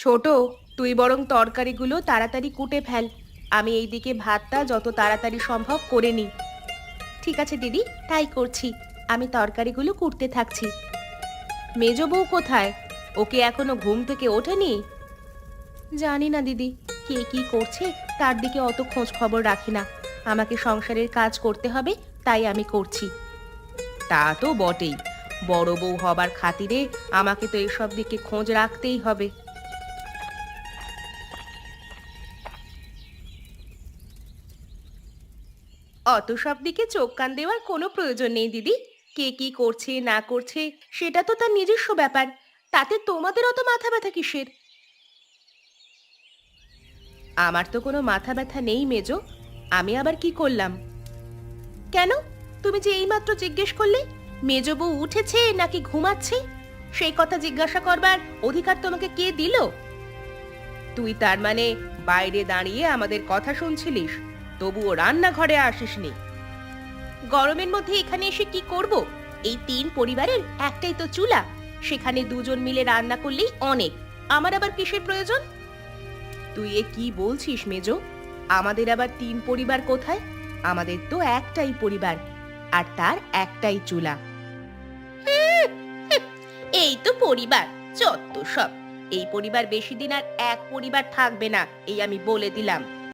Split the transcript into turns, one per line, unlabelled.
ছোট, তুই বরং তরকারিগুলো তাড়াতাড়ি কুটে ফেল। আমি এইদিকে ভাতটা যত তাড়াতাড়ি সম্ভব করে নিই। ঠিক আছে দিদি, তাই করছি। আমি তরকারিগুলো কুটতে থাকছি। মেজ বউ কোথায়? ওকে এখনো ঘুম থেকে ওঠেনি? জানি না দিদি, কে কি করছে তার দিকে অত খোঁজ খবর রাখি না। আমাকে সংসারের কাজ করতে হবে, তাই আমি করছি। তা তো বটেই, বড় বউ হবার খাতিরে আমাকে তো এসব দিকে খোঁজ রাখতেই হবে। অত সব দিকে চোখ কান দেওয়ার কোনো প্রয়োজন নেই দিদি। কে কি করছে না করছে সেটা তো তার নিজস্ব ব্যাপার। তাতে তোমাদের অত মাথা ব্যথা কিসের? আমার তো কোনো মাথা ব্যথা নেই মেজো। আমি আবার কি করলাম? কেন? তুমি যে এইমাত্র জিজ্ঞেস করলে মেজো বউ উঠেছে নাকি ঘুমাচ্ছে, সেই কথা জিজ্ঞাসা করবার অধিকার তোমাকে কে দিল? তুই তার মানে বাইরে দাঁড়িয়ে আমাদের কথা শুনছিলিস, তবুও রান্নাঘরে আসিসনি? গরমের মধ্যে এখানে এসে কি করব? এই তিন পরিবারের একটাই তো চুলা, সেখানে দুজন মিলে রান্না করলেই অনেক। আমার আবার কিসের প্রয়োজন? তুই এ কি বলছিস মেজো? আমাদের আবার তিন পরিবার কোথায়? আমাদের তো একটাই পরিবার, আর তার একটাই চুলা। এই তো পরিবার, যত সব। এই পরিবার বেশি দিন আর এক পরিবার থাকবে না, এই আমি বলে দিলাম।